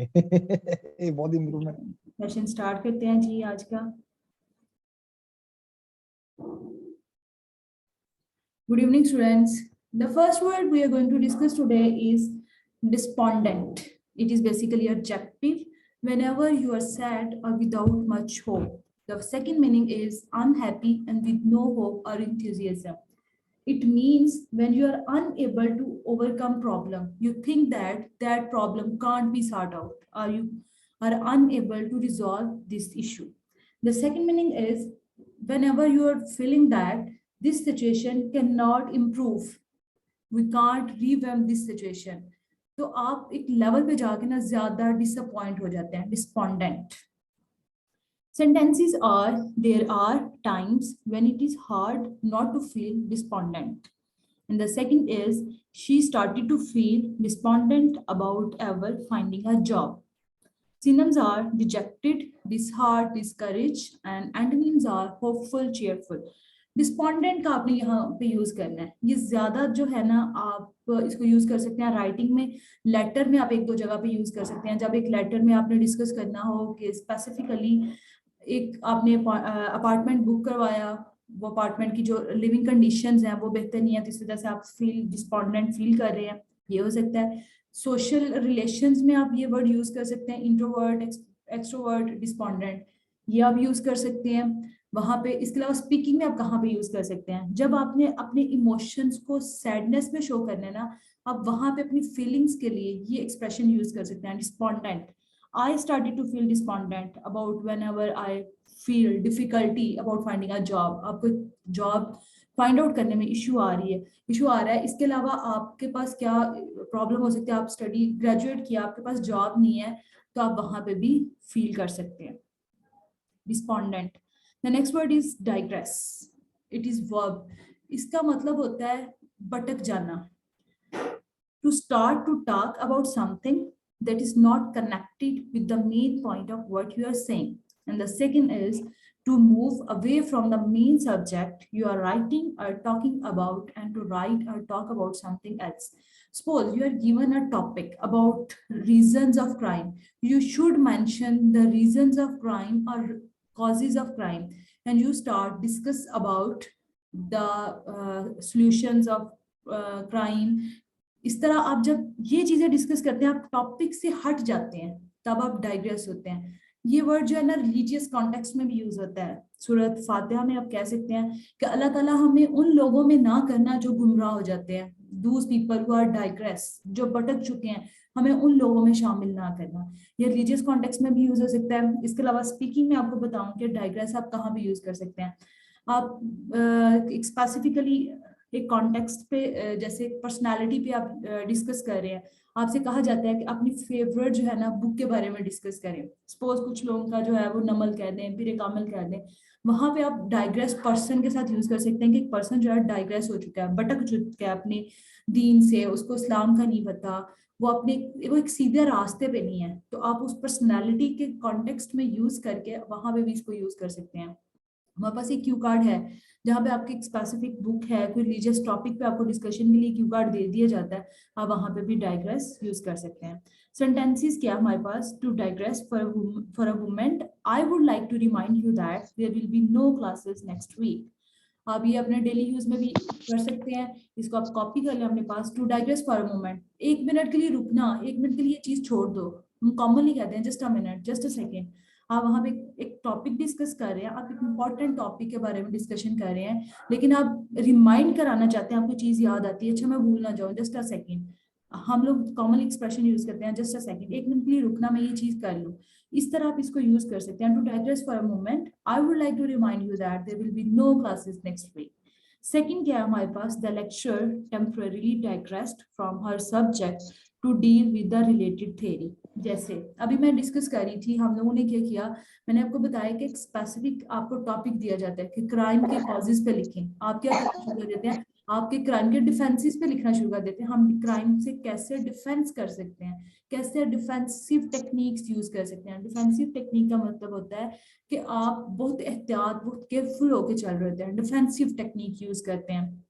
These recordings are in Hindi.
ये बहुत इम्प्रूवमेंट। सेशन स्टार्ट करते हैं जी आज का। Good evening, students. The first word we are going to discuss today is despondent. It is basically adjective whenever you are sad or without much hope. The second meaning is unhappy and with no hope or enthusiasm. It means when you are unable to overcome problem, you think that that problem can't be sorted out, or you are unable to resolve this issue. The second meaning is whenever you are feeling that this situation cannot improve, we can't revamp this situation, तो आप एक लेवल पे जाके ना ज्यादा डिसअपॉइंट हो जाते हैं, despondent. Sentences are there are times when it is hard not to feel despondent. And the second is she started to feel despondent about ever finding a job. Synonyms are dejected, disheartened, discouraged, and antonyms are hopeful, cheerful. Despondent का आपने यहाँ पे यूज करना है. ये ज्यादा जो है ना, आप इसको यूज कर सकते हैं राइटिंग में, लेटर में आप एक दो जगह पे यूज कर सकते हैं. जब एक लेटर में आपने डिस्कस करना हो कि स्पेसिफिकली एक आपने अपार्टमेंट बुक करवाया, वो अपार्टमेंट की जो लिविंग कंडीशंस हैं वो बेहतर नहीं है, तो इस वजह से आप फील डिस्पॉन्डेंट फील कर रहे हैं, ये हो सकता है. सोशल रिलेशंस में आप ये वर्ड यूज कर सकते हैं, इंट्रोवर्ट, एक्सट्रोवर्ट, डिस्पॉन्डेंट, ये आप यूज कर सकते हैं वहां पे. इसके अलावा स्पीकिंग में आप कहाँ पे यूज कर सकते हैं, जब आपने अपने इमोशंस को सैडनेस में शो करना है ना, आप वहां पे अपनी फीलिंग्स के लिए ये एक्सप्रेशन यूज कर सकते हैं, despondent. I started to feel despondent about whenever I feel difficulty about finding a job. आपको जॉब फाइंड आउट करने में इशू आ रहा है. इसके अलावा आपके पास क्या प्रॉब्लम हो सकती है, आप स्टडी ग्रेजुएट किया, आपके पास जॉब नहीं है, तो आप वहां पे भी फील कर सकते हैं, despondent. The next word is digress. It is verb. इसका मतलब होता है भटक जाना. To start to talk about something that is not connected with the main point of what you are saying. And the second is to move away from the main subject you are writing or talking about and to write or talk about something else. Suppose you are given a topic about reasons of crime. You should mention the reasons of crime or causes of crime, and you start discuss about the solutions of crime. इस तरह आप जब ये चीजें डिस्कस करते हैं, आप टॉपिक से हट जाते हैं, तब आप डाइग्रेस होते हैं. ये वर्ड जो है ना रिलीजियस कॉन्टेक्स्ट में भी यूज होता है. सूरत फातिहा में आप कह सकते हैं कि अल्लाह ताला हमें उन लोगों में ना करना जो गुमराह हो जाते हैं, those people who are digress, जो भटक चुके हैं, हमें उन लोगों में शामिल ना करना. ये रिलीजियस कॉन्टेक्स्ट में भी यूज हो सकता है. इसके अलावा स्पीकिंग में आपको बताऊं कि डाइग्रेस आप कहाँ भी यूज कर सकते हैं. आप स्पेसिफिकली एक कॉन्टेक्स्ट पे, जैसे पर्सनालिटी पे आप डिस्कस कर रहे हैं, आपसे कहा जाता है कि अपनी फेवरेट जो है ना बुक के बारे में डिस्कस करें. सपोज कुछ लोगों का जो है वो नमल कह दें, फिर कामल कह दें, वहां पे आप डाइग्रेस पर्सन के साथ यूज कर सकते हैं कि एक पर्सन जो है डाइग्रेस हो चुका है, भटक चुका है अपने दीन से, उसको इस्लाम का नहीं पता, वो एक सीधे रास्ते पे नहीं है, तो आप उस पर्सनालिटी के कॉन्टेक्स्ट में यूज करके वहां पे भी इसको यूज कर सकते हैं. हमारे पास एक क्यू कार्ड है जहाँ पे आपकी एक स्पेसिफिक बुक है, कोई रिलीजियस टॉपिक पे आपको डिस्कशन के लिए क्यू कार्ड दे दिया जाता है, आप वहां पे भी डाइग्रेस यूज कर सकते हैं. सेंटेंसेस क्या हमारे पास, to digress for a moment, I would like to remind you that there will be no classes next week. आप ये अपने डेली यूज में भी कर सकते हैं, इसको आप कॉपी कर लें अपने पास. To digress for a moment, एक मिनट के लिए रुकना, एक मिनट के लिए चीज छोड़ दो, हम कॉमनली कहते हैं just a minute, just a second. आप वहां पे एक टॉपिक डिस्कस कर रहे हैं, आप एक इम्पॉर्टेंट टॉपिक के बारे में डिस्कशन कर रहे हैं, लेकिन आप रिमाइंड कराना चाहते हैं, आपको चीज याद आती है, अच्छा मैं भूल ना जाऊं, जस्ट अ सेकेंड. हम लोग कॉमन एक्सप्रेशन यूज करते हैं जस्ट अ सेकेंड, एक मिनट के लिए रुकना, मैं ये चीज कर लूं. इस तरह आप इसको यूज कर सकते हैं. To digress for a moment, I would like to remind you that there will be no classes next week. Second क्या है हमारे पास, the lecture temporarily digressed from her subject to deal with the related theory. जैसे अभी मैं डिस्कस कर रही थी, हम लोगों ने क्या किया, मैंने आपको बताया कि एक स्पेसिफिक आपको टॉपिक दिया जाता है कि क्राइम के कॉजेज पे लिखें. आप क्या करना शुरू कर देते हैं, आपके क्राइम के डिफेंसेस पे लिखना शुरू कर देते हैं. हम क्राइम से कैसे डिफेंस कर सकते हैं, कैसे डिफेंसिव टेक्निक्स यूज कर सकते हैं. डिफेंसिव टेक्निक का मतलब होता है कि आप बहुत एहतियात, बहुत केयरफुल होकर चल रहे होते हैं, डिफेंसिव टेक्निक यूज करते हैं.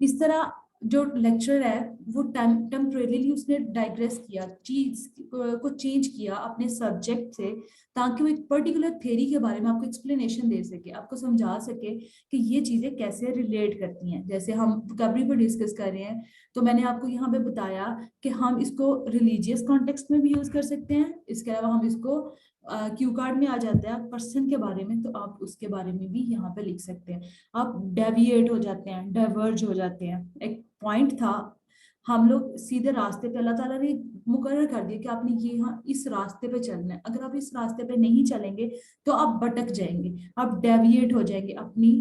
इस तरह जो लेक्चर है वो टेम्परेली उसने डाइग्रेस किया, चीज को चेंज किया अपने सब्जेक्ट से, ताकि वो एक पर्टिकुलर थ्योरी के बारे में आपको एक्सप्लेनेशन दे सके, आपको समझा सके कि ये चीजें कैसे रिलेट करती हैं। जैसे हम वोकैबुलरी पर डिस्कस कर रहे हैं, तो मैंने आपको यहाँ पे बताया कि हम इसको रिलीजियस कॉन्टेक्स्ट में भी यूज कर सकते हैं। इसके अलावा हम इसको क्यू कार्ड में आ जाता है पर्सन के बारे में, तो आप उसके बारे में भी यहाँ पे लिख सकते हैं। आप डेविएट हो जाते हैं, डाइवर्ज हो जाते हैं। एक पॉइंट था, हम लोग सीधे रास्ते पे, अल्लाह ताला ने मुकर्रर कर दिया कि आपने ये यहाँ इस रास्ते पे चलना है। अगर आप इस रास्ते पे नहीं चलेंगे तो आप भटक जाएंगे, आप डेविएट हो जाएंगे अपनी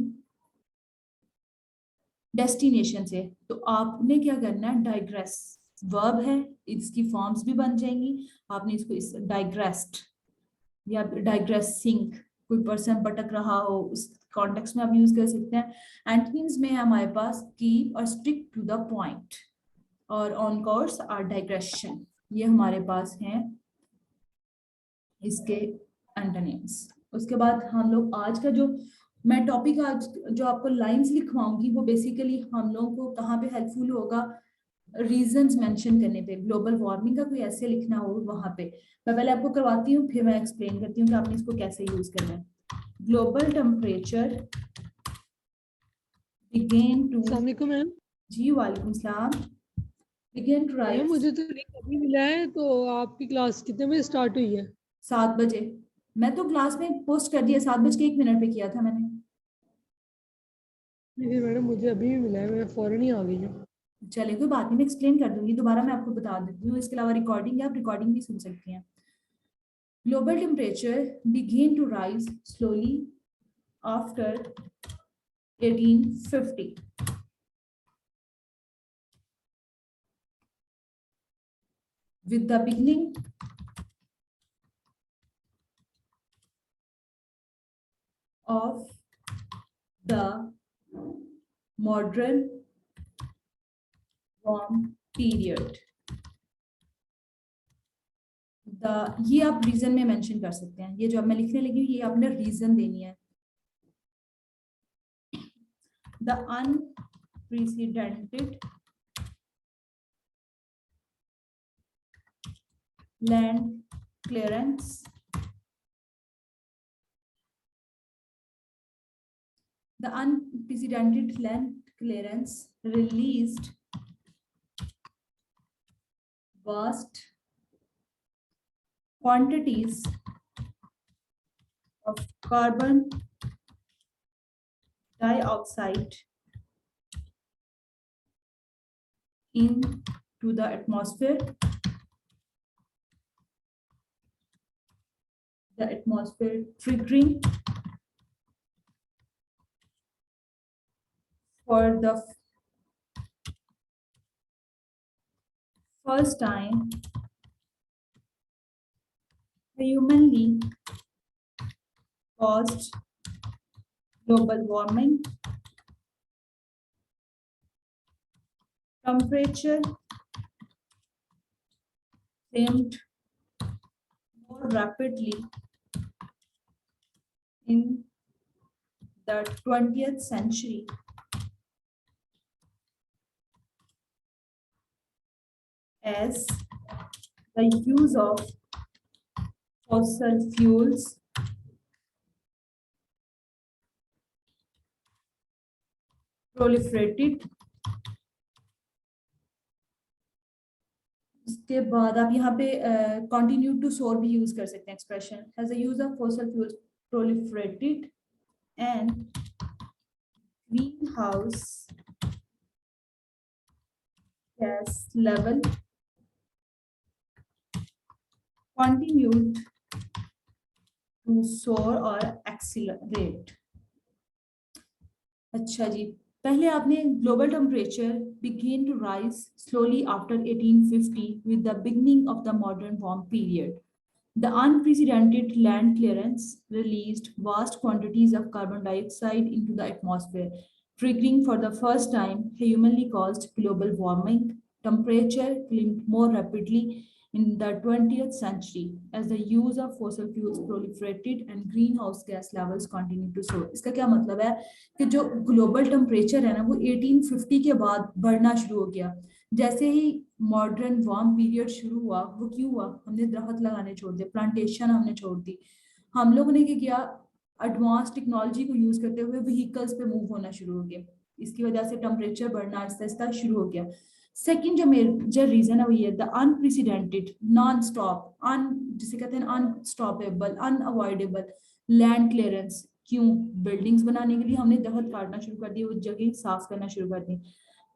डेस्टिनेशन से। तो आपने क्या करना है, डाइग्रेस वर्ब है, इसकी फॉर्म्स भी बन जाएंगी। आपने इसको इस डाइग्रेस्ड या डाइग्रेसिंग, कोई पर्सन भटक रहा हो उस कॉन्टेक्स्ट में आप यूज कर सकते हैं। एंटोनिम्स में है हमारे पास कीप और स्टिक टू द पॉइंट और ऑन कोर्स और डाइग्रेशन, ये हमारे पास हैं इसके एंटोनिम्स। उसके बाद हम लोग आज का जो मैं टॉपिक आज जो आपको लाइंस लिखवाऊंगी वो बेसिकली हम लोगों को कहाँ पे हेल्पफुल होगा, रीजंस मेंशन करने पे। ग्लोबल वार्मिंग का कोई ऐसे लिखना हो वहां पे मैं पहले आपको करवाती हूँ, फिर मैं एक्सप्लेन करती हूँ कि आपने इसको कैसे यूज करना है। ग्लोबल टेम्परेचर बिगेन टू, अस्सलाम वालेकुम मैम। जी वालेकुम सलाम, बिगेन टू मैम राइज। मुझे तो लिंक अभी मिला है, तो आपकी क्लास कितने बजे स्टार्ट हुई है? 7 बजे। मैं तो क्लास में पोस्ट कर दिया, 7 बज के 1 मिनट पे किया था मैंने। नहीं मैडम, मुझे अभी भी मिला है, मैं फौरन ही आ गई हूँ। चले कोई बात नहीं, मैं एक्सप्लेन कर दूंगी, दोबारा मैं आपको बता देती हूँ। इसके अलावा रिकॉर्डिंग है, आप रिकॉर्डिंग भी सुन सकती हैं। Global temperature begin to rise slowly after 1850 with the beginning of the modern warm period। ये आप रीजन में मेंशन कर सकते हैं, ये जो अब मैं लिखने लगी हूँ ये आपने रीजन देनी है। The unprecedented land clearance, the unprecedented land clearance released vast quantities of carbon dioxide into the atmosphere, triggering for the first time humanly caused global warming. Temperature climbed more rapidly in the 20th century as the use of fossil fuels proliferated। इसके बाद आप यहाँ पे कंटिन्यू टू सोर भी यूज कर सकते हैं expression, as the use of fossil fuels proliferated and greenhouse gas level continued to soar or accelerate। अच्छा जी, पहले आपने global temperature begin to rise slowly after 1850 with the beginning of the modern warm period। The unprecedented land clearance released vast quantities of carbon dioxide into the atmosphere, triggering for the first time humanly caused global warming. Temperature climbed more rapidly in the 20th century as the use of fossil fuels proliferated and greenhouse gas levels continued to soar। इसका क्या मतलब है कि जो ग्लोबल टेम्परेचर है ना वो 1850 के बाद बढ़ना शुरू हो गया। जैसे ही मॉडर्न वार्म पीरियड शुरू हुआ, वो क्यों हुआ? हमने दरख्त लगाने छोड़ दिए, प्लांटेशन हमने छोड़ दी। हम लोगों ने क्या किया? एडवांस टेक्नोलॉजी को यूज करते हुए व्हीकल्स पे मूव होना शुरू हो गया। इसकी वजह से टेम्परेचर बढ़ना आहिस्ता आहिस्ता शुरू हो गया। सेकंड जो मेजर रीजन है वो ये, द अनप्रेसिडेंटेड, नॉन स्टॉप, जिसे कहते हैं अनस्टॉपेबल, अनअवॉइडेबल लैंड क्लियरेंस। क्यों? बिल्डिंग्स बनाने के लिए हमने दरख्त काटना शुरू कर दिए, वो जगह साफ करना शुरू कर दी।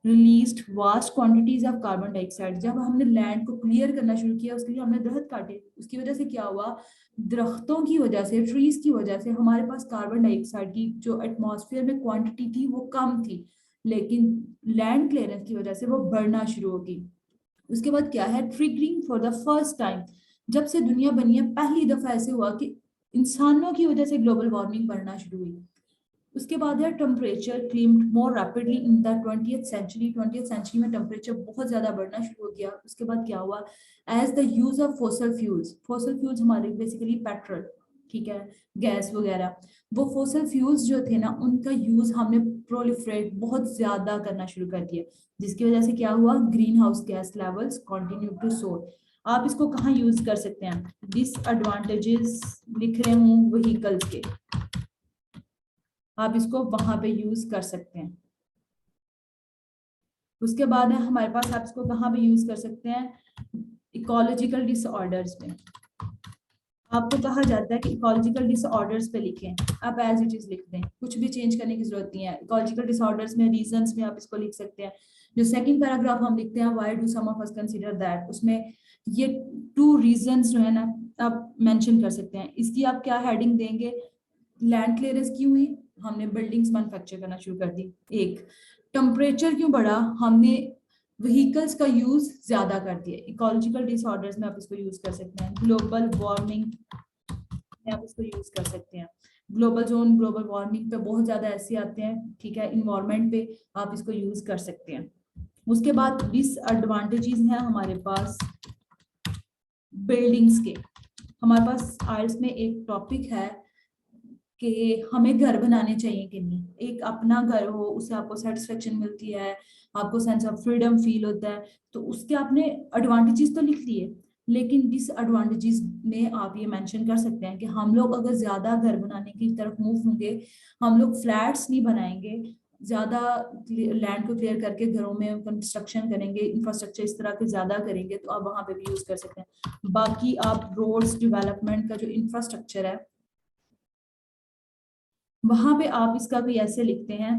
Released vast quantities of carbon dioxide. जब हमने लैंड को क्लियर करना शुरू किया, उसके लिए हमने दरख्त काटे, उसकी वजह से क्या हुआ? दरख्तों की वजह से, ट्रीज की वजह से हमारे पास कार्बन डाइऑक्साइड की जो एटमॉस्फेयर में क्वांटिटी थी वो कम थी, लेकिन लैंड क्लियरेंस की वजह से वो बढ़ना शुरू होगी। उसके बाद क्या है? Triggering for the first time, जब से दुनिया बनी है पहली दफा ऐसे हुआ कि इंसानों की वजह से ग्लोबल वार्मिंग बढ़ना शुरू हुई। उसके बाद है temperature climbed more rapidly in the 20th century. 20th century में टेम्परेचर बहुत ज्यादा बढ़ना शुरू हो गया। उसके बाद क्या हुआ? As the use of fossil fuels हमारे बेसिकली पेट्रोल, ठीक है, गैस वगैरह, वो फोसल फ्यूल्स जो थे ना, उनका यूज हमने प्रोलिफरेट बहुत ज्यादा करना शुरू कर दिया, जिसकी वजह से क्या हुआ? Greenhouse gas levels continue to soar. आप इसको कहाँ यूज कर सकते हैं? डिसएडवांटेजेस लिख रहे हूँ व्हीकल्स के, आप इसको वहां पे यूज कर सकते हैं। उसके बाद है हमारे पास, आप इसको कहाँ पे यूज कर सकते हैं? इकोलॉजिकल डिसऑर्डर्स में। आपको कहा जाता है कि इकोलॉजिकल डिसऑर्डर्स पे लिखें, आप एज इट इज लिख दें, कुछ भी चेंज करने की जरूरत नहीं है। इकोलॉजिकल डिसऑर्डर्स में रीजंस में आप इसको लिख सकते हैं। जो सेकंड पैराग्राफ हम लिखते हैं, why do some of us consider that, उसमें ये 2 रीजंस जो है ना, आप मेंशन कर सकते हैं। इसकी आप क्या हेडिंग देंगे? लैंड क्लियरेंस क्यों हुई? हमने बिल्डिंग्स मैन्युफैक्चर करना शुरू कर दी। एक, टेम्परेचर क्यों बढ़ा? हमने व्हीकल्स का यूज ज्यादा कर दिया। इकोलॉजिकल डिसऑर्डर्स में आप इसको यूज कर सकते हैं। ग्लोबल वार्मिंग में आप इसको यूज कर सकते हैं। ग्लोबल जोन, ग्लोबल वार्मिंग पे बहुत ज्यादा ऐसे आते हैं, ठीक है, इन्वायरमेंट पे आप इसको यूज कर सकते हैं। उसके बाद डिसएडवांटेजेस हैं हमारे पास बिल्डिंग्स के। हमारे पास आइल्स में एक टॉपिक है कि हमें घर बनाने चाहिए कि नहीं। एक अपना घर हो, उससे आपको सेटिस्फेक्शन मिलती है, आपको सेंस ऑफ फ्रीडम फील होता है, तो उसके आपने एडवांटेजेस तो लिख लिए, लेकिन डिसएडवांटेजेस में आप ये मेंशन कर सकते हैं कि हम लोग अगर ज्यादा घर बनाने की तरफ मूव होंगे, हम लोग फ्लैट्स नहीं बनाएंगे, ज्यादा लैंड को क्लियर करके घरों में कंस्ट्रक्शन करेंगे, इंफ्रास्ट्रक्चर इस तरह के ज्यादा करेंगे, तो आप वहां पे भी यूज कर सकते हैं। बाकी आप रोड्स डेवलपमेंट का जो इंफ्रास्ट्रक्चर है, वहां पे आप इसका भी ऐसे लिखते हैं,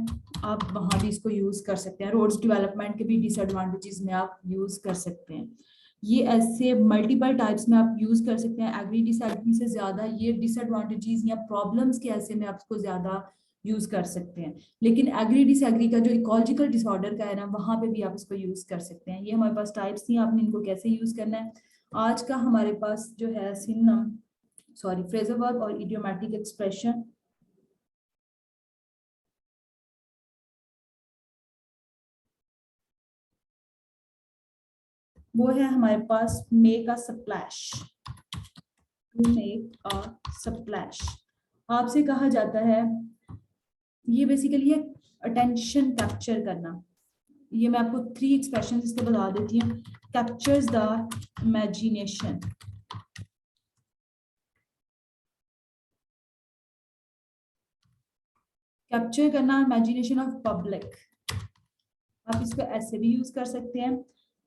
आप वहां भी इसको यूज कर सकते हैं। रोड्स डेवलपमेंट के भी डिसएडवांटेजेस में आप यूज कर सकते हैं। ये ऐसे मल्टीपल टाइप्स में आप यूज कर सकते हैं। एग्री डिसएग्री से ज्यादा ये डिसएडवांटेजेस या प्रॉब्लम्स के ऐसे में आप इसको ज्यादा यूज कर सकते हैं। लेकिन एग्री डिसएग्री का जो इकोलॉजिकल डिसऑर्डर का है ना, वहां पे भी आप इसको यूज कर सकते हैं। ये हमारे पास टाइप्स थी, आपने इनको कैसे यूज करना है। आज का हमारे पास जो है सिनोनिम, सॉरी, फ्रेजल वर्ब और इडियोमैटिक एक्सप्रेशन, वो है हमारे पास make a splash. To make a splash आपसे कहा जाता है, ये बेसिकली है अटेंशन कैप्चर करना। ये मैं आपको 3 एक्सप्रेशन इसके बता देती हूँ। कैप्चर्स द इमेजिनेशन, कैप्चर करना इमेजिनेशन ऑफ पब्लिक, आप इसको ऐसे भी यूज कर सकते हैं।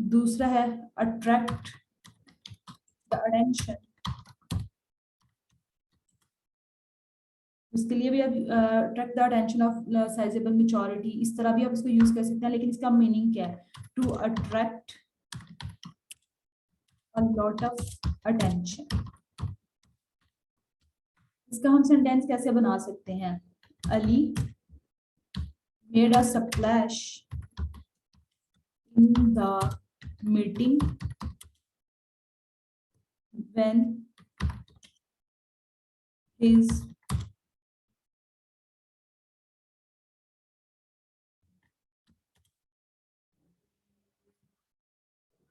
दूसरा है अट्रैक्ट द अटेंशन, उसके लिए भी आप attract the attention of sizeable majority, इस तरह भी आप इसको यूज कर सकते हैं। लेकिन इसका मीनिंग क्या है? To attract a lot of attention। इसका हम सेंटेंस कैसे बना सकते हैं? Ali made a splash in the meeting when his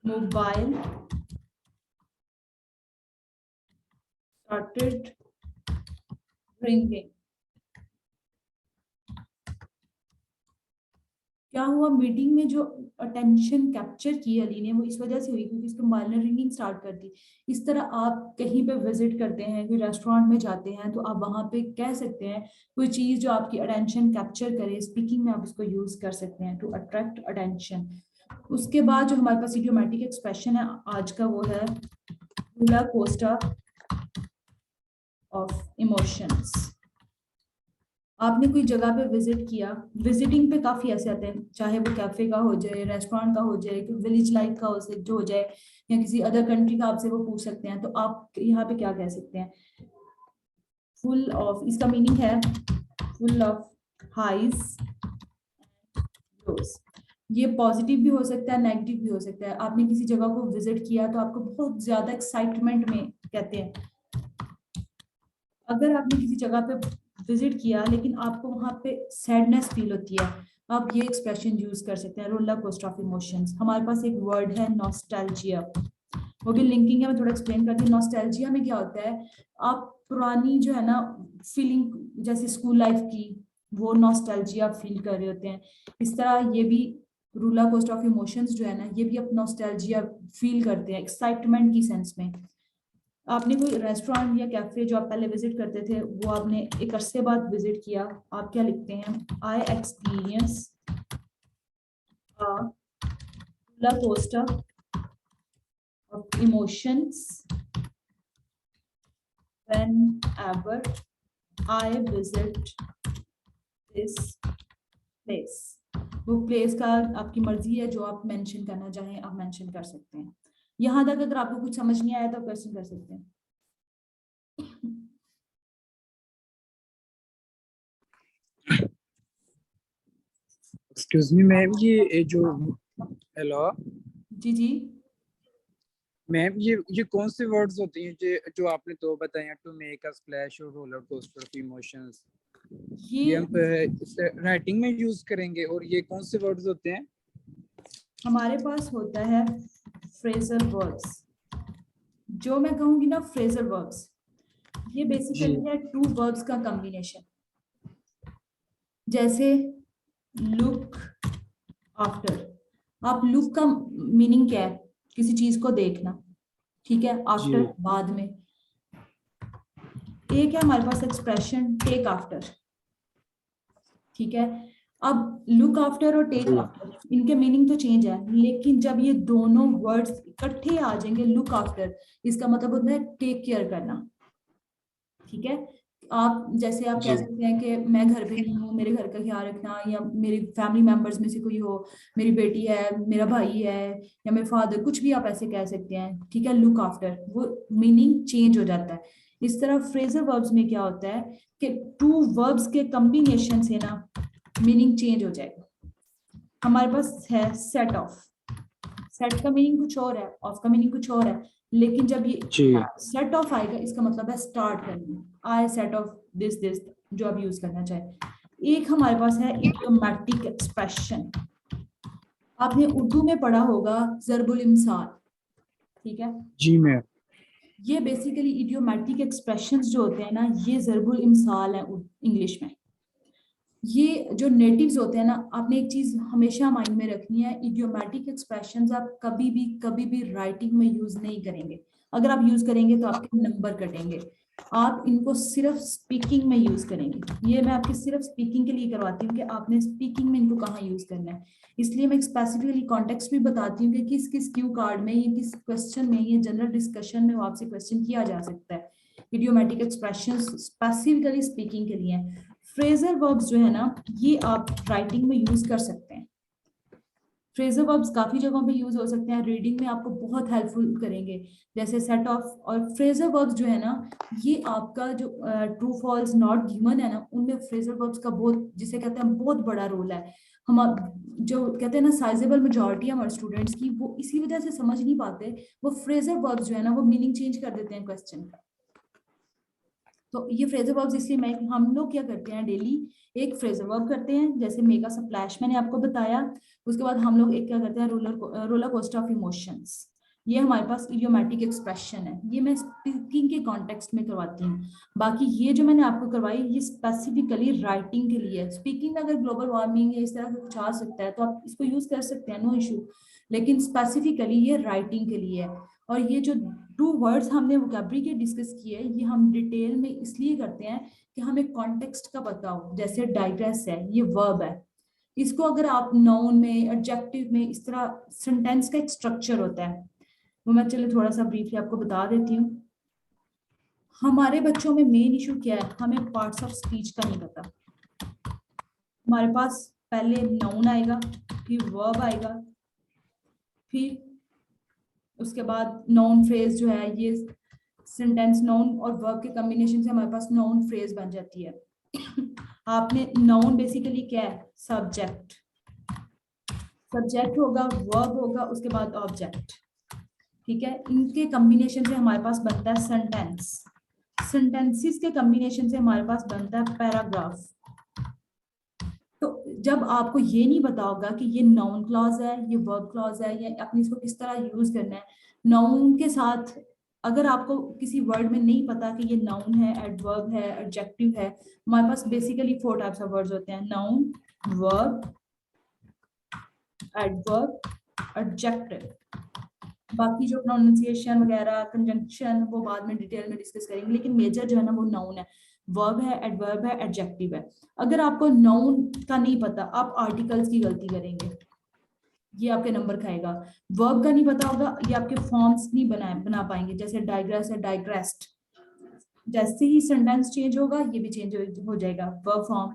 mobile started ringing। क्या हुआ मीटिंग में, जो अटेंशन कैप्चर की अली ने वो इस वजह से हुई क्योंकि उसके मोबाइल ने रिंगिंग स्टार्ट कर दी। इस तरह आप कहीं पे विजिट करते हैं, कोई रेस्टोरेंट में जाते हैं, तो आप वहां पे कह सकते हैं कोई चीज जो आपकी अटेंशन कैप्चर करे, स्पीकिंग में आप इसको यूज कर सकते हैं टू अट्रैक्ट अटेंशन। उसके बाद जो हमारे पास इडियोमैटिक एक्सप्रेशन है आज का, वो है रोलर कोस्टर ऑफ इमोशंस। आपने कोई जगह पे विजिट किया, विजिटिंग पे काफी ऐसे आते हैं, चाहे वो कैफे का हो जाए, रेस्टोरेंट का हो जाए, विलेज लाइफ का जो हो जाए, या किसी अदर कंट्री का आपसे वो पूछ सकते हैं, तो आप यहाँ पे क्या कह सकते हैं? फुल ऑफ, इसका मीनिंग है फुल ऑफ हाइज लोज। ये पॉजिटिव भी हो सकता है, नेगेटिव भी हो सकता है। आपने किसी जगह को विजिट किया तो आपको बहुत ज्यादा एक्साइटमेंट में कहते हैं। अगर आपने किसी जगह पे विजिट किया लेकिन आपको वहां पे सैडनेस फील होती है, आप ये एक्सप्रेशन यूज कर सकते हैं, रोलर कोस्टर ऑफ इमोशंस। हमारे पास एक वर्ड है नॉस्टैल्जिया, वो भी लिंकिंग है, मैं थोड़ा एक्सप्लेन करती हूँ। नॉस्टैल्जिया में क्या होता है, आप पुरानी जो है ना फीलिंग, जैसे स्कूल लाइफ की, वो नॉस्टैल्जिया फील कर रहे होते हैं। इस तरह ये भी रोलर कोस्टर ऑफ इमोशंस जो है ना, ये भी आप नॉस्टैल्जिया फील करते हैं एक्साइटमेंट की सेंस में। आपने कोई रेस्टोरेंट या कैफे जो आप पहले विजिट करते थे, वो आपने एक अरसे बाद विजिट किया, आप क्या लिखते हैं? I experience a roller coaster of emotions whenever I visit this place। वो प्लेस का आपकी मर्जी है, जो आप मेंशन करना चाहें आप मेंशन कर सकते हैं। यहाँ तक अगर आपको कुछ समझ नहीं आया तो क्वेश्चन कर सकते हैं। एक्सक्यूज मी मैम, ये जो हेलो जी जी, मैम, ये कौन से वर्ड्स होते हैं जो आपने दो बताए हैं, टू मेक अ स्प्लैश और रोलर कोस्टर ऑफ इमोशंस? ये हम राइटिंग में यूज करेंगे, और ये कौन से वर्ड्स होते हैं? हमारे पास होता है फ्रेजल वर्ब्स। जो मैं कहूंगी ना फ्रेजल वर्ब्स, ये बेसिकली है टू वर्ब्स का कॉम्बिनेशन। जैसे लुक आफ्टर, आप लुक का मीनिंग क्या है? किसी चीज को देखना, ठीक है। आफ्टर बाद में। एक है हमारे पास एक्सप्रेशन टेक आफ्टर, ठीक है। अब लुक आफ्टर और टेक आफ्टर, इनके मीनिंग तो चेंज है, लेकिन जब ये दोनों वर्ड्स इकट्ठे आ जाएंगे, लुक आफ्टर, इसका मतलब होता है टेक केयर करना, ठीक है। आप जैसे आप कह सकते हैं कि मैं घर पे नहीं हूँ, मेरे घर का ख्याल रखना, या मेरे फैमिली मेंबर्स में से कोई हो, मेरी बेटी है, मेरा भाई है, या मेरे फादर, कुछ भी आप ऐसे कह सकते हैं, ठीक है। लुक आफ्टर, वो मीनिंग चेंज हो जाता है। इस तरह फ्रेजल वर्ब्स में क्या होता है कि टू वर्ब्स के कॉम्बिनेशन से ना मीनिंग चेंज हो जाएगा। हमारे पास है सेट ऑफ। सेट का मीनिंग कुछ और है, ऑफ का मीनिंग कुछ और है, लेकिन जब ये सेट ऑफ आएगा, इसका मतलब है स्टार्ट करना। आई सेट ऑफ दिस दिस, जो आप यूज करना चाहे। एक हमारे पास है इडियोमैटिक एक्सप्रेशन। आपने उर्दू में पढ़ा होगा ज़रबुल इमसाल, ठीक है जी मैम। ये बेसिकली इडियोमैटिक एक्सप्रेशंस जो होते हैं ना, ये ज़रबुल इमसाल है इंग्लिश में। ये जो नेटिव्स होते हैं ना, आपने एक चीज हमेशा माइंड में रखनी है, इडियोमैटिक एक्सप्रेशंस आप कभी भी राइटिंग में यूज नहीं करेंगे। अगर आप यूज करेंगे तो आपके नंबर कटेंगे। आप इनको सिर्फ स्पीकिंग में यूज करेंगे। ये मैं आपके सिर्फ स्पीकिंग के लिए करवाती हूँ कि आपने स्पीकिंग में इनको कहाँ यूज करना है। इसलिए मैं स्पेसिफिकली कॉन्टेक्स्ट भी बताती हूँ कि किस किस क्यू कार्ड में, ये किस क्वेश्चन में, ये जनरल डिस्कशन में वो आपसे क्वेश्चन किया जा सकता है। इडियोमैटिक एक्सप्रेशंस स्पेसिफिकली स्पीकिंग के लिए हैं। फ्रेजल वर्ब्स जो है ना, ये आप राइटिंग में यूज कर सकते हैं। फ्रेजल वर्ब्स काफी जगहों पे यूज हो सकते हैं, रीडिंग में आपको बहुत हेल्पफुल करेंगे, जैसे सेट ऑफ। और फ्रेजल वर्ब्स जो है ना, ये आपका जो ट्रू फॉल्स नॉट गिवन है ना, उनमें फ्रेजल वर्ब्स का बहुत, जिसे कहते हैं, बहुत बड़ा रोल है। हम जो कहते हैं ना, साइजेबल मेजॉरिटी हमारे स्टूडेंट्स की, वो इसी वजह से समझ नहीं पाते, वो फ्रेजल वर्ब्स जो है ना, वो मीनिंग चेंज कर देते हैं क्वेश्चन का। तो ये फ्रेजल वर्ब्स इसलिए हम लोग क्या करते हैं, डेली एक फ्रेजल वर्ब करते हैं, जैसे मेक अ स्प्लैश मैंने आपको बताया। उसके बाद हम लोग एक क्या करते हैं, रोलर कोस्टर ऑफ इमोशंस। ये हमारे पास इडियोमैटिक एक्सप्रेशन है, ये मैं स्पीकिंग के कॉन्टेक्स्ट में करवाती हूँ। बाकी ये जो मैंने आपको करवाई ये स्पेसिफिकली राइटिंग के लिए है। स्पीकिंग में अगर ग्लोबल वार्मिंग या इस तरह का कुछ आ सकता है तो आप इसको यूज कर सकते हैं, नो इशू, लेकिन स्पेसिफिकली ये राइटिंग के लिए है। और ये जो 2 वर्ड्स हमने वोकैबुलरी के डिस्कस किए ये हम डिटेल में इसलिए करते हैं कि हमें कॉन्टेक्स्ट का पता हो। जैसे डाइग्रेस है, ये वर्ब है, इसको अगर आप नाउन में, एडजेक्टिव में, इस तरह सेंटेंस का एक स्ट्रक्चर होता है, वो मैं चलो थोड़ा सा ब्रीफली आपको बता देती हूँ। हमारे बच्चों में मेन इशू क्या है, हमें पार्ट्स ऑफ स्पीच का नहीं पता। हमारे पास पहले नाउन आएगा, फिर वर्ब आएगा, फिर उसके बाद नाउन फ्रेज जो है, ये सेंटेंस नाउन और वर्ब के कॉम्बिनेशन से हमारे पास नाउन फ्रेज बन जाती है। आपने नाउन बेसिकली क्या है, सब्जेक्ट, सब्जेक्ट होगा, वर्ब होगा, उसके बाद ऑब्जेक्ट, ठीक है। इनके कॉम्बिनेशन से हमारे पास बनता है सेंटेंस, सेंटेंसेस के कॉम्बिनेशन से हमारे पास बनता है पैराग्राफ। तो जब आपको ये नहीं पता होगा कि ये नाउन क्लॉज है, ये वर्ब क्लॉज है, या अपनी इसको किस तरह यूज करना है नाउन के साथ, अगर आपको किसी वर्ड में नहीं पता कि ये नाउन है, एडवर्ब है, एडजेक्टिव है, हमारे पास बेसिकली 4 टाइप्स ऑफ वर्ड्स होते हैं, नाउन, वर्ब, एडवर्ब, एडजेक्टिव। बाकी जो प्रोनाउंसिएशन वगैरह, कंजंक्शन, वो बाद में डिटेल में डिस्कस करेंगे, लेकिन मेजर जो है ना वो नाउन है, वर्ब है, एडवर्ब है, एडजेक्टिव है। अगर आपको नाउन का नहीं पता, आप आर्टिकल्स की गलती करेंगे, ये आपके नंबर खाएगा। वर्ब का नहीं पता होगा, ये आपके फॉर्म्स नहीं बना पाएंगे, जैसे डाइग्रेस है, डाइग्रेस्ड। जैसे ही सेंटेंस चेंज होगा ये भी चेंज हो जाएगा, वर्ब फॉर्म।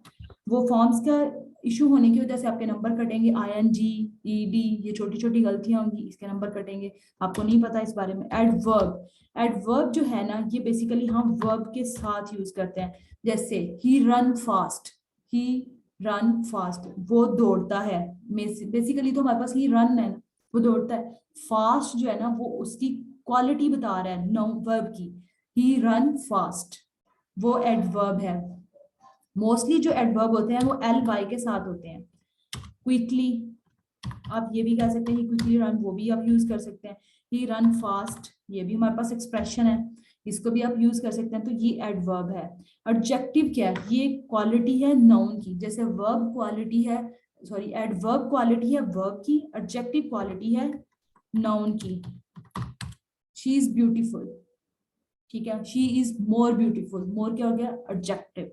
वो फॉर्म्स का इशू होने की वजह से आपके नंबर कटेंगे, आईएनजी, ईडी, ये छोटी छोटी गलतियां होंगी, इसके नंबर कटेंगे, आपको नहीं पता इस बारे में। एडवर्ब, एडवर्ब जो है ना ये बेसिकली हम वर्ब के साथ यूज करते हैं। जैसे ही रन फास्ट, ही रन फास्ट, वो दौड़ता है, बेसिकली तो हमारे पास ही रन है, वो दौड़ता है। फास्ट जो है ना वो उसकी क्वालिटी बता रहा है नाउन वर्ब की, ही रन फास्ट, वो एडवर्ब है। मोस्टली जो एडवर्ब होते हैं वो ly के साथ होते हैं। क्विकली, आप ये भी कह सकते हैं, क्विकली रन, वो भी आप यूज कर सकते हैं। ही रन फास्ट, ये भी हमारे पास एक्सप्रेशन है, इसको भी आप यूज कर सकते हैं, तो ये एडवर्ब है। एडजेक्टिव क्या है, ये क्वालिटी है नाउन की, जैसे वर्ब क्वालिटी है, सॉरी एडवर्ब क्वालिटी है वर्ब की, एडजेक्टिव क्वालिटी है नाउन की। शी इज ब्यूटीफुल, ठीक है, शी इज मोर ब्यूटीफुल, मोर क्या हो गया, एडजेक्टिव।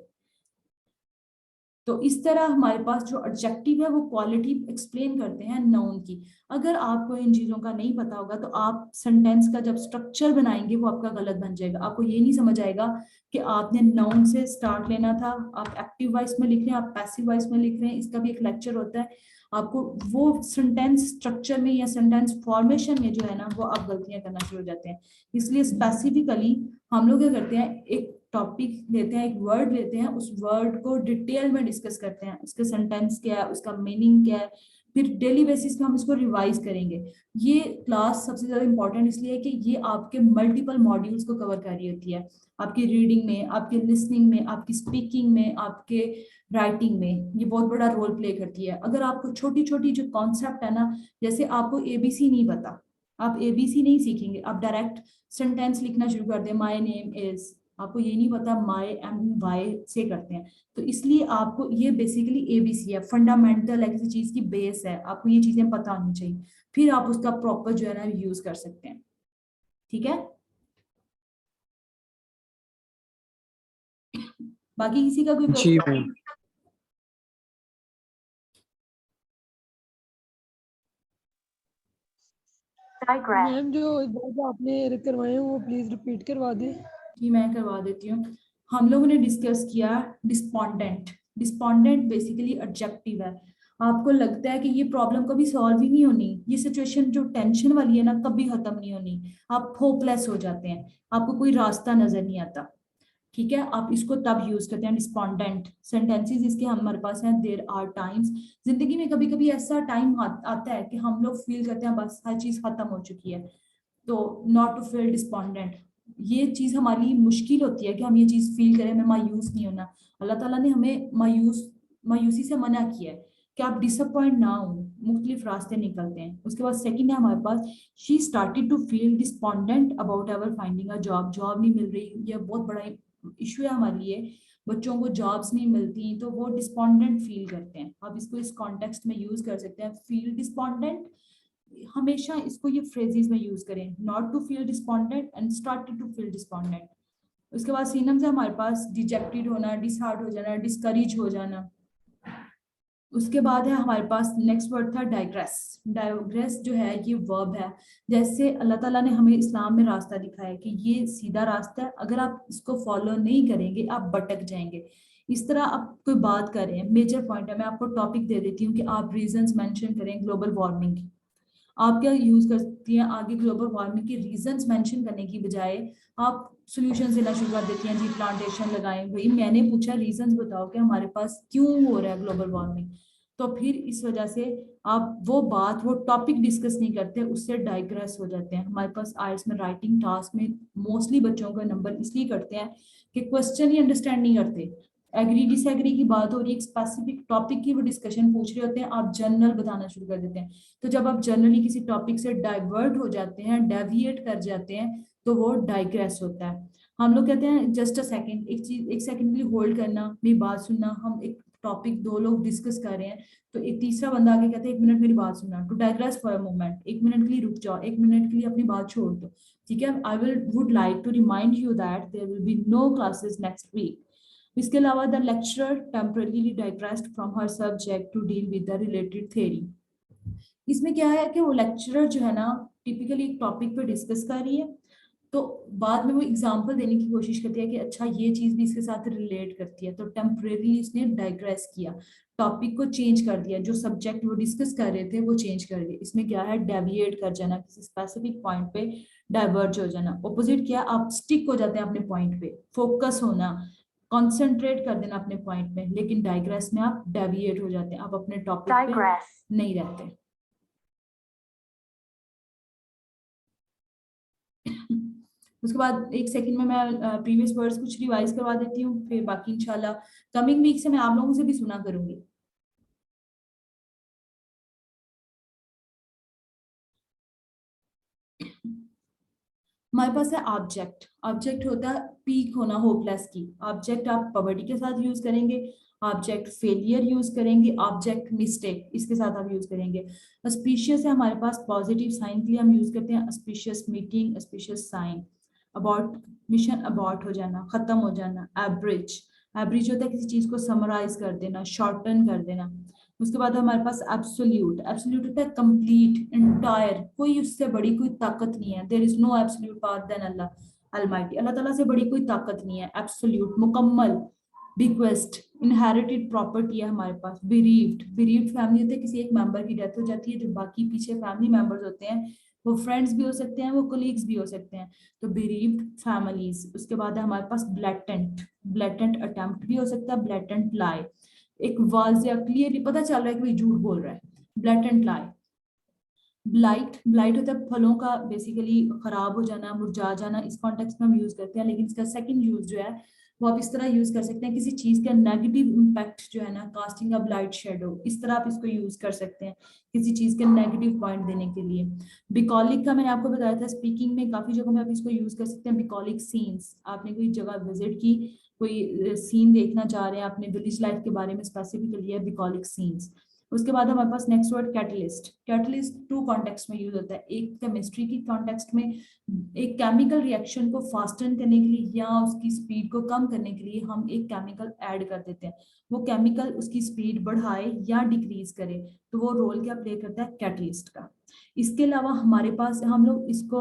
तो इस तरह हमारे पास जो एडजेक्टिव है वो क्वालिटी एक्सप्लेन करते हैं नाउन की। अगर आपको इन चीजों का नहीं पता होगा तो आप सेंटेंस का जब स्ट्रक्चर बनाएंगे वो आपका गलत बन जाएगा, आपको ये नहीं समझ आएगा कि आपने नाउन से स्टार्ट लेना था, आप एक्टिव वॉइस में लिख रहे हैं, आप पैसिव वॉइस में लिख रहे हैं, इसका भी एक लेक्चर होता है। आपको वो सेंटेंस स्ट्रक्चर में या सेंटेंस फॉर्मेशन में जो है ना वो आप गलतियां करना शुरू हो जाते हैं। इसलिए स्पेसिफिकली हम लोग क्या करते हैं, एक टॉपिक लेते हैं, एक वर्ड लेते हैं, उस वर्ड को डिटेल में डिस्कस करते हैं, उसके सेंटेंस क्या है, उसका मीनिंग क्या है, फिर डेली बेसिस पे हम इसको रिवाइज करेंगे। ये क्लास सबसे ज्यादा इंपॉर्टेंट इसलिए है कि ये आपके मल्टीपल मॉड्यूल्स को कवर कर रही होती है, आपकी रीडिंग में, आपके लिसनिंग में, आपकी स्पीकिंग में, आपके राइटिंग में, ये बहुत बड़ा रोल प्ले करती है। अगर आपको छोटी छोटी जो कॉन्सेप्ट है ना, जैसे आपको एबीसी नहीं पता, आप एबीसी नहीं सीखेंगे, आप डायरेक्ट सेंटेंस लिखना शुरू कर दें, माय नेम इज, आपको ये नहीं पता माय एंड वाई से करते हैं, तो इसलिए आपको ये बेसिकली एबीसी है, फंडामेंटल है, किसी चीज की बेस है, आपको ये चीजें पता होनी चाहिए, फिर आप उसका प्रॉपर जो है ना यूज कर सकते हैं, ठीक है। बाकी किसी का कोई जी क्वेश्चन? मैम जो वर्ड आपने करवाए हैं वो प्लीज रिपीट करवा दें। जी मैं करवा देती हूँ। हम लोगों ने डिस्कस किया डिस्पोंडेंट। डिस्पोंडेंट बेसिकली एडजेक्टिव है। आपको लगता है कि ये प्रॉब्लम कभी सॉल्व ही नहीं होनी, ये सिचुएशन जो टेंशन वाली है ना कभी खत्म नहीं होनी, आप होपलेस हो जाते हैं, आपको कोई रास्ता नजर नहीं आता, ठीक है, आप इसको तब यूज करते हैं डिस्पोंडेंट सेंटेंसेस इसके हमारे पास हैं। देयर आर टाइम्स, जिंदगी में कभी कभी ऐसा टाइम आता है कि हम लोग फील करते हैं बस हर चीज खत्म हो चुकी है, तो नॉट टू फील डिस्पोंडेंट, ये चीज हमारे लिए मुश्किल होती है कि हम ये चीज फील करें, हमें मायूस नहीं होना। अल्लाह ताला ने हमें मायूसी से मना किया है कि आप डिसअपॉइंट ना हो, मुख्तलिफ रास्ते निकलते हैं। उसके बाद सेकंड है हमारे पास, she started to feel despondent about ever finding a job. Job नहीं मिल रही, यह बहुत बड़ा इशू है हमारे लिए, बच्चों को जॉब्स नहीं मिलती तो वो डिस्पॉन्डेंट फील करते हैं। अब इसको इस कॉन्टेक्स्ट में यूज कर सकते हैं, फील डिस्पॉन्डेंट, हमेशा इसको ये फ्रेजेस में यूज करें, not to feel despondent and started to feel despondent. उसके बाद सिनोनिम्स से हमारे पास डिजेक्टेड होना, डिसहार्ट हो जाना, डिस्करेज हो जाना। उसके बाद है हमारे पास नेक्स्ट वर्ड था डाइग्रेस। डाइग्रेस जो है ये वर्ब है, जैसे अल्लाह ताला ने हमें इस्लाम में रास्ता दिखाया है कि ये सीधा रास्ता है, अगर आप इसको फॉलो नहीं करेंगे आप भटक जाएंगे। इस तरह आप कोई बात कर रहे हैं, मेजर पॉइंट है, मैं आपको टॉपिक दे देती हूँ कि आप रीजंस मेंशन करें ग्लोबल वार्मिंग। आप क्या यूज करती हैं आगे, ग्लोबल वार्मिंग के रीजंस मेंशन करने की बजाय आप सॉल्यूशंस देना शुरू कर देती हैं, जी प्लांटेशन लगाएं। भाई मैंने पूछा रीजंस बताओ कि हमारे पास क्यों हो रहा है ग्लोबल वार्मिंग, तो फिर इस वजह से आप वो बात, वो टॉपिक डिस्कस नहीं करते, उससे डाइग्रेस हो जाते हैं। हमारे पास आइल्स में राइटिंग टास्क में मोस्टली बच्चों का नंबर इसलिए करते हैं कि क्वेश्चन ही अंडरस्टैंड नहीं करते। एग्री डिसएग्री की बात हो रही है, एक स्पेसिफिक टॉपिक की वो डिस्कशन पूछ रहे होते हैं, आप जनरल बताना शुरू कर देते हैं। तो जब आप जनरली किसी टॉपिक से डाइवर्ट हो जाते हैं, डेविएट कर जाते हैं, तो वो डाइग्रेस होता है। हम लोग कहते हैं जस्ट अ सेकंड, एक चीज एक सेकंड के लिए होल्ड करना, मेरी बात सुनना। हम एक टॉपिक दो लोग डिस्कस कर रहे हैं तो एक तीसरा बंदा आके कहते हैं 1 मिनट मेरी बात सुनना, to digress for a moment, 1 minute के लिए रुक जाओ, 1 मिनट के लिए अपनी बात छोड़ दो, ठीक है। I would like to remind you that there will be no classes next week. इसके अलावा the lecturer temporarily digressed from her subject to deal with the related theory. इसमें क्या है कि वो लेक्चरर जो है ना टिपिकली एक टॉपिक पे डिस्कस कर रही है, तो बाद में वो एग्जांपल देने की कोशिश करती है कि अच्छा ये चीज भी इसके साथ रिलेट करती है, तो टेम्परेरी इसने डाइग्रेस किया, टॉपिक को चेंज कर दिया, जो सब्जेक्ट वो डिस्कस कर रहे थे वो चेंज कर दिया। इसमें क्या है, डेविएट कर जाना, किसी स्पेसिफिक पॉइंट पे डाइवर्ज हो जाना। ऑपोजिट क्या, आप स्टिक हो जाते हैं अपने पॉइंट पे, फोकस होना, कॉन्सेंट्रेट कर देना अपने पॉइंट पे, लेकिन डाइग्रेस में आप डेविएट हो जाते हैं, आप अपने टॉपिक पे नहीं रहते। उसके बाद एक सेकंड में मैं प्रीवियस वर्ड्स कुछ रिवाइज करवा देती हूँ, फिर बाकी इंशाल्लाह कमिंग वीक से मैं आप लोगों से भी सुना करूंगी। हमारे पास है ऑब्जेक्ट। ऑब्जेक्ट होता है पीक होना, होपलेस की। ऑब्जेक्ट आप पॉवर्टी के साथ यूज करेंगे, ऑब्जेक्ट फेलियर यूज करेंगे, ऑब्जेक्ट मिस्टेक इसके साथ आप यूज करेंगे। अस्पिशियस है हमारे पास, पॉजिटिव साइन के लिए हम यूज करते हैं auspicious meeting, auspicious sign. Abort, mission abort हो जाना, खत्म हो जाना। एवरेज, एवरेज होता है किसी चीज को समराइज कर देना, शॉर्टन कर देना। उसके बाद हमारे पास एब्सोल्यूट। एब्सोल्यूट होता है कंप्लीट, एंटायर, कोई उससे बड़ी कोई ताकत नहीं है। There is no absolute power then Allah almighty, Allah Taala से बड़ी कोई ताकत नहीं है। एब्सोल्यूट, मुकम्मल। बिक्वेस्ट, इनहेरिटेड प्रॉपर्टी है हमारे पास। बिरीव्ड, बिरीव्ड फैमिली होते है किसी एक मेंबर की डेथ हो जाती है, जो बाकी पीछे फैमिली मेंबर्स होते हैं वो फ्रेंड्स भी हो सकते हैं, वो कोलीग्स भी हो सकते हैं, तो बिरीव्ड फैमिलीज। उसके बाद है हमारे पास ब्लैटेंट। ब्लैटेंट अटेम्प्ट भी हो सकता है, ब्लैटेंट लाई, एक वाजिया क्लियरली पता चल रहा है कि भाई झूठ बोल रहा है, ब्लैटेंट लाई। ब्लाइट, ब्लाइट होता है फलों का बेसिकली खराब हो जाना, मुरझा जाना, इस कॉन्टेक्स्ट में हम यूज करते हैं। लेकिन इसका सेकंड यूज जो है वो आप इस तरह यूज कर सकते हैं, किसी चीज का नेगेटिव इम्पैक्ट जो है ना, कास्टिंग अ ब्लाइट शेडो, इस तरह आप इसको यूज कर सकते हैं किसी चीज के नेगेटिव पॉइंट देने के लिए। बिकॉलिक का मैंने आपको बताया था, स्पीकिंग में काफी जगह में आप इसको यूज कर सकते हैं। बिकॉलिक सीन्स, आपने कोई जगह विजिट की, कोई सीन देखना चाह रहे हैं, आपने विलेज लाइफ के बारे में स्पेसिफिकली है, बिकॉलिक सीन्स। उसके बाद हमारे पास next word catalyst. Catalyst 2 context में यूज होता है, एक केमिस्ट्री की कॉन्टेक्स्ट में, एक केमिकल रिएक्शन को फास्टन करने के लिए या उसकी स्पीड को कम करने के लिए हम एक केमिकल ऐड कर देते हैं, वो केमिकल उसकी स्पीड बढ़ाए या डिक्रीज करे, तो वो रोल क्या प्ले करता है, कैटलिस्ट का। इसके अलावा हमारे पास हम लोग इसको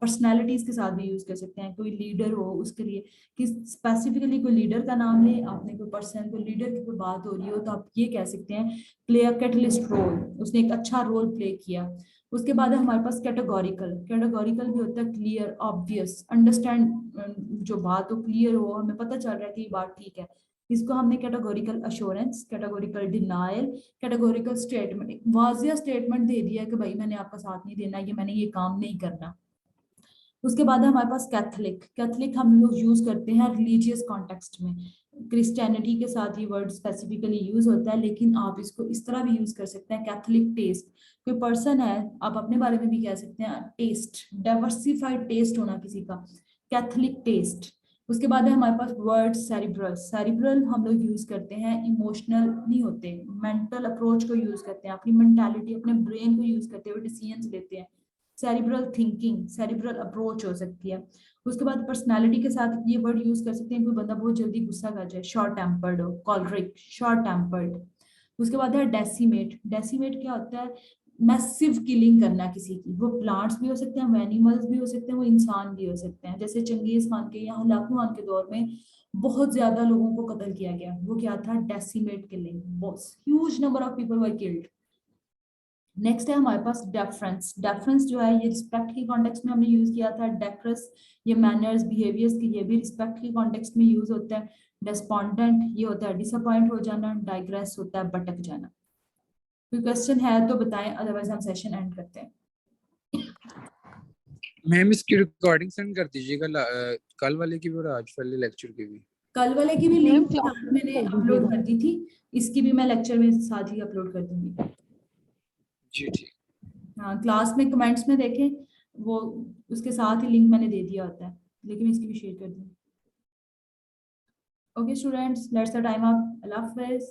पर्सनैलिटीज के साथ भी यूज कर सकते हैं। कोई लीडर हो उसके लिए कि स्पेसिफिकली कोई लीडर का नाम ले, आपने कोई पर्सन, कोई लीडर की कोई बात हो रही हो, तो आप ये कह सकते हैं प्ले अ कैटलिस्ट रोल, उसने एक अच्छा रोल प्ले किया। उसके बाद हमारे पास कैटेगोरिकल। कैटेगोरिकल भी होता है क्लियर, ऑब्वियस, अंडरस्टैंड, जो बात हो क्लियर हो, हमें पता चल रहा है कि ये बात ठीक है, इसको हमने categorical assurance, categorical denial, categorical statement, एक वाजिया स्टेटमेंट दे दिया कि भाई मैंने आपका साथ नहीं देना, ये मैंने ये काम नहीं करना। उसके बाद है हमारे पास कैथलिक। कैथलिक हम लोग यूज करते हैं रिलीजियस कॉन्टेक्स्ट में, क्रिश्चियनिटी के साथ ये वर्ड स्पेसिफिकली यूज होता है, लेकिन आप इसको इस तरह भी यूज कर सकते हैं, कैथोलिक टेस्ट। कोई पर्सन है, आप अपने बारे में भी कह सकते हैं टेस्ट, डाइवर्सिफाइड टेस्ट होना किसी का, कैथोलिक टेस्ट। उसके बाद है हमारे पास वर्ड सेरिब्रल। सेरिब्रल हम लोग यूज करते हैं, इमोशनल नहीं होते, मेंटल अप्रोच को यूज करते हैं, अपनी मेंटालिटी, अपने ब्रेन को यूज करते हुए डिसीजंस लेते हैं। सेरिब्रल थिंकिंग, सेरिब्रल अप्रोच हो सकती है। उसके बाद पर्सनालिटी के साथ ये वर्ड यूज कर सकते हैं, कोई बंदा बहुत जल्दी गुस्सा कर जाए, शॉर्ट टेम्पर्ड हो, कॉलरिक, शॉर्ट टेम्पर्ड। उसके बाद है डेसिमेट। डेसिमेट क्या होता है? मैसिव किलिंग करना किसी की। वो प्लांट्स भी हो सकते हैं, वो एनिमल्स भी हो सकते हैं, वो इंसान भी हो सकते हैं। जैसे चंगेज खान के या हलाकू खान के दौर में बहुत ज्यादा लोगों को कत्ल किया गया, वो क्या था? डेसिमेट किलिंग, बहुत huge number of people were killed. Next है हमारे पास डेफरेंस। डेफरेंस जो है ये रिस्पेक्ट के कॉन्टेक्स्ट में हमने यूज किया था। डेफरस ये मैनर्स, बिहेवियर्स की, ये भी रिस्पेक्ट के कॉन्टेक्स्ट में यूज होता है। डेस्पॉन्डेंट ये होता है डिसअपॉइंट हो जाना। डाइग्रेस होता है भटक जाना। कोई क्वेश्चन है तो बताएं, अदरवाइज हम सेशन एंड करते हैं। मैम इसकी रिकॉर्डिंग सेंड कर दीजिएगा, कल वाले की भी और आज वाले लेक्चर की भी। कल वाले की भी मैम लिंक क्लास मैंने अपलोड कर दी थी, इसकी भी मैं लेक्चर में साथ ही अपलोड कर दूंगी। जी ठीक। हाँ, क्लास में कमेंट्स में देखें, वो उसके साथ ही लिंक मैंने दे दिया होता है, लेकिन इसकी भी शेयर कर दी। Okay students, let's the time up. Allah हाफिज़।